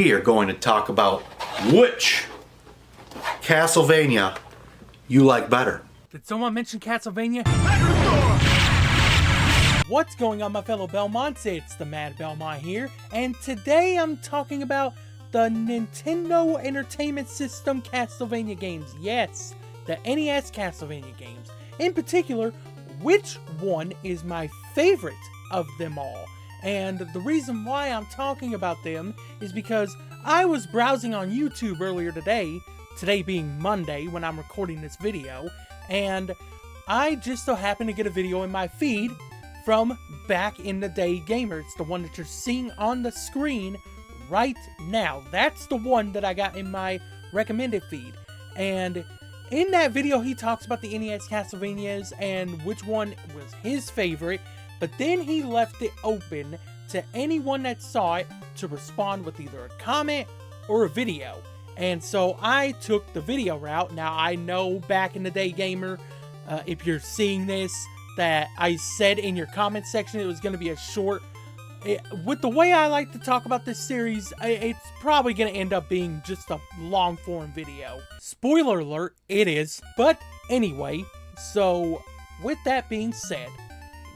We are going to talk about which Castlevania you like better. Did someone mention Castlevania? What's going on, my fellow Belmonts? It's the Mad Belmont here, and today I'm talking about the Nintendo Entertainment System Castlevania games. Yes, the NES Castlevania games. In particular, which one is my favorite of them all? And the reason why I'm talking about them is because I was browsing on YouTube earlier today being Monday when I'm recording this video, and I just so happened to get a video in my feed from Back in the Day Gamer. It's the one that you're seeing on the screen right now. That's the one that I got in my recommended feed. And in that video, he talks about the NES Castlevanias and which one was his favorite, but then he left it open to anyone that saw it to respond with either a comment or a video. And so I took the video route. Now, I know, Back in the Day Gamer, if you're seeing this, that I said in your comment section it was going to be a short. With the way I like to talk about this series, it's probably going to end up being just a long form video. Spoiler alert, it is. But anyway, so with that being said,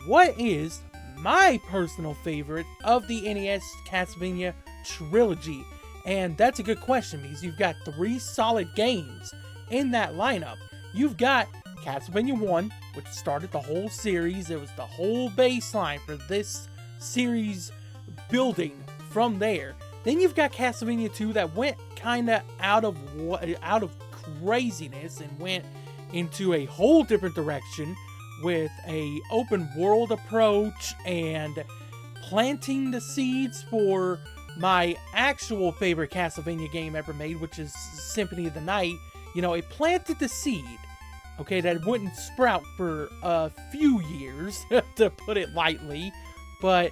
what is my personal favorite of the NES Castlevania trilogy? And that's a good question, because you've got 3 solid games in that lineup. You've got Castlevania 1, which started the whole series. It was the whole baseline for this series building from there. Then you've got Castlevania 2 that went kind of out of craziness and went into a whole different direction with a open world approach and planting the seeds for my actual favorite Castlevania game ever made, which is Symphony of the Night. You know, it planted the seed, okay, that wouldn't sprout for a few years, to put it lightly. But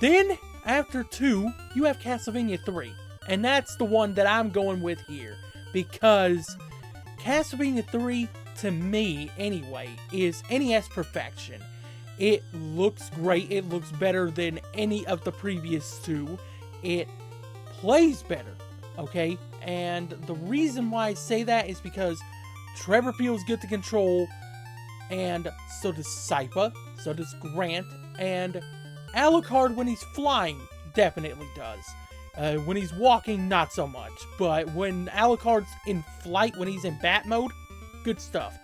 then, after 2, you have Castlevania 3. And that's the one that I'm going with here, because Castlevania 3, to me anyway, is NES perfection. It looks great. It looks better than any of the previous 2. It plays better, okay? And the reason why I say that is because Trevor feels good to control, and so does Sypha, so does Grant, and Alucard, when he's flying, definitely does. When he's walking, not so much. But when Alucard's in flight, when he's in bat mode, good stuff.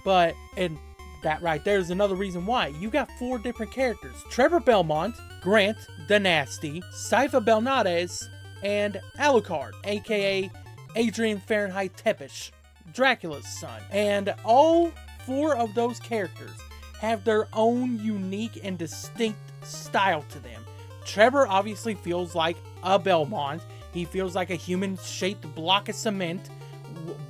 But, and that right there is another reason why. You got 4 different characters. Trevor Belmont, Grant the Nasty, Sypha Belnades, and Alucard, aka Adrian Fahrenheit Tepish, Dracula's son. And all 4 of those characters have their own unique and distinct style to them. Trevor obviously feels like a Belmont. He feels like a human-shaped block of cement,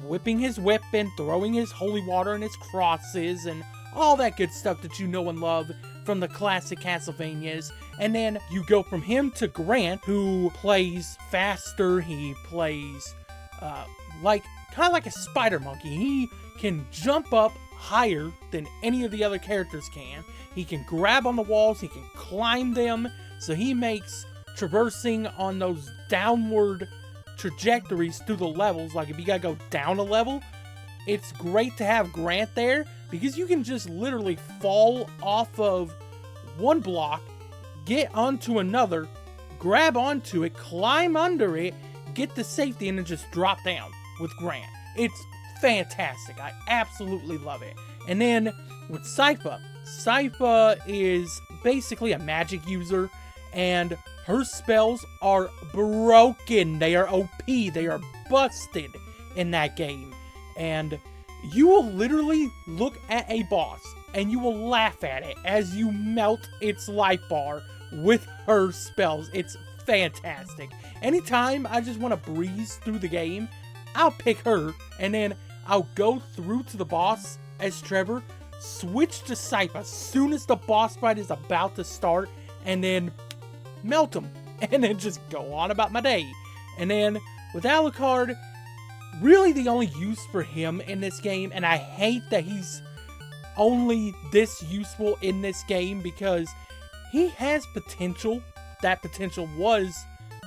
whipping his whip and throwing his holy water and his crosses and all that good stuff that you know and love from the classic Castlevanias. And then you go from him to Grant, who plays faster. He plays kind of like a spider monkey. He can jump up higher than any of the other characters can. He can grab on the walls. He can climb them. So he makes traversing on those downward trajectories through the levels. Like, if you gotta go down a level, it's great to have Grant there, because you can just literally fall off of one block, get onto another, grab onto it, climb under it, get to safety, and then just drop down with Grant. It's fantastic. I absolutely love it. And then with Sypha is basically a magic user, and her spells are broken. They are OP. They are busted in that game. And you will literally look at a boss and you will laugh at it as you melt its life bar with her spells. It's fantastic. Anytime I just want to breeze through the game, I'll pick her, and then I'll go through to the boss as Trevor, switch to Sypha as soon as the boss fight is about to start, and then melt him, and then just go on about my day. And then with Alucard, really the only use for him in this game, and I hate that he's only this useful in this game, because he has potential. That potential was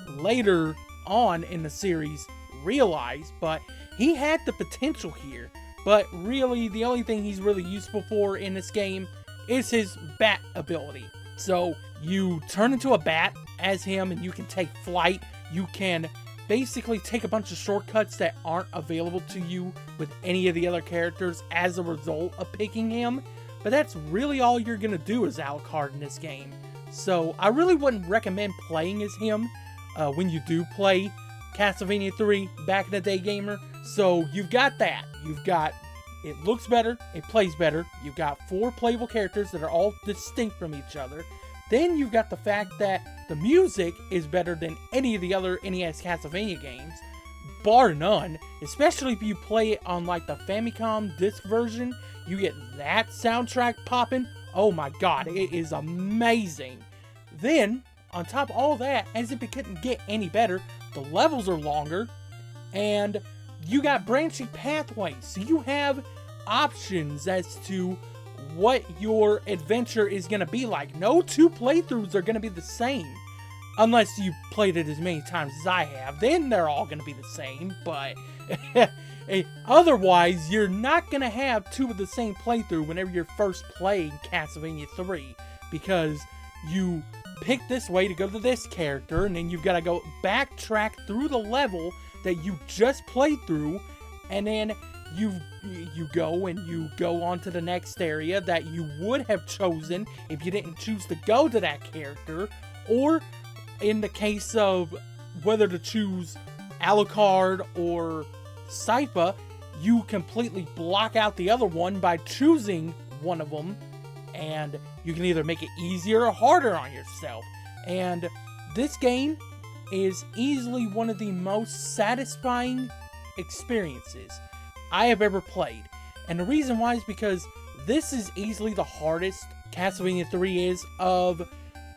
later on in the series realized, but he had the potential here. But really, the only thing he's really useful for in this game is his bat ability. So you turn into a bat as him and you can take flight. You can basically take a bunch of shortcuts that aren't available to you with any of the other characters as a result of picking him. But that's really all you're going to do as Alucard in this game. So I really wouldn't recommend playing as him when you do play Castlevania 3 back in the day, gamer. So you've got that. You've got, it looks better, it plays better. You've got 4 playable characters that are all distinct from each other. Then you've got the fact that the music is better than any of the other NES Castlevania games, bar none. Especially if you play it on like the Famicom disc version, you get that soundtrack popping. Oh my god, it is amazing. Then, on top of all that, as if it couldn't get any better, the levels are longer, and you got branching pathways. So you have options as to what your adventure is going to be like. No 2 playthroughs are going to be the same. Unless you played it as many times as I have. Then they're all going to be the same. But otherwise, you're not going to have 2 of the same playthrough whenever you're first playing Castlevania 3. Because you pick this way to go to this character, and then you've got to go backtrack through the level that you just played through, and then you go on to the next area that you would have chosen if you didn't choose to go to that character, or in the case of whether to choose Alucard or Sypha, you completely block out the other one by choosing one of them, and you can either make it easier or harder on yourself. And this game is easily one of the most satisfying experiences I have ever played. And the reason why is because this is easily the hardest Castlevania 3 is of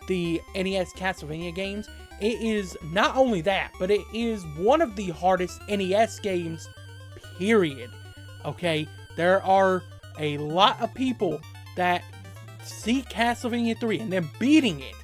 the NES Castlevania games. It is not only that, but it is one of the hardest NES games, period. Okay, there are a lot of people that see Castlevania 3 and then beating it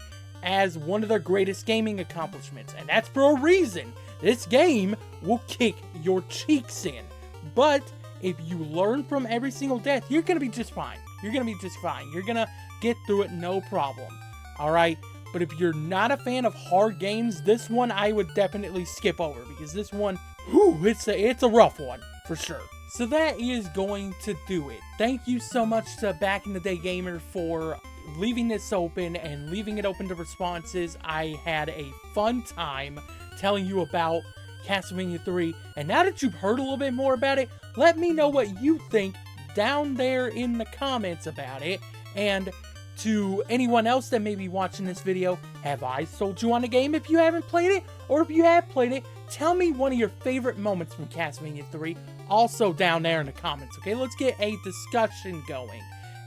as one of their greatest gaming accomplishments. And that's for a reason. This game will kick your cheeks in. But if you learn from every single death, you're going to be just fine. You're going to be just fine. You're going to get through it no problem. Alright? But if you're not a fan of hard games, this one I would definitely skip over. Because this one, whew, it's a rough one. For sure. So that is going to do it. Thank you so much to Back in the Day Gamer for leaving this open and leaving it open to responses. I had a fun time telling you about Castlevania 3, and now that you've heard a little bit more about it, let me know what you think down there in the comments about it. And to anyone else that may be watching this video, have I sold you on a game if you haven't played it? Or if you have played it, tell me one of your favorite moments from Castlevania 3 also down there in the comments, okay? Let's get a discussion going.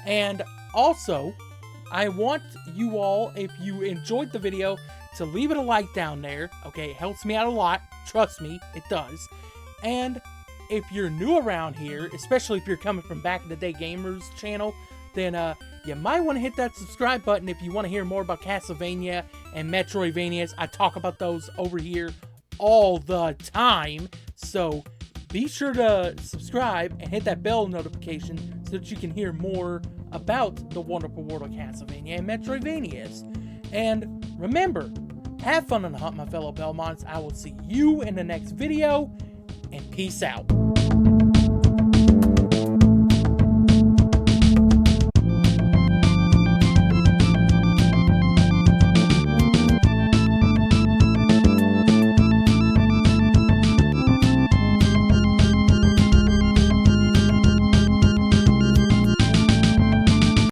And also, I want you all, if you enjoyed the video, to leave it a like down there, okay? It helps me out a lot. Trust me, it does. And if you're new around here, especially if you're coming from Back in the Day Gamers channel, then you might want to hit that subscribe button if you want to hear more about Castlevania and Metroidvanias. I talk about those over here all the time. So be sure to subscribe and hit that bell notification so that you can hear more about the wonderful world of Castlevania and Metroidvanias. And remember, have fun on the hunt, my fellow Belmonts. I will see you in the next video, and peace out.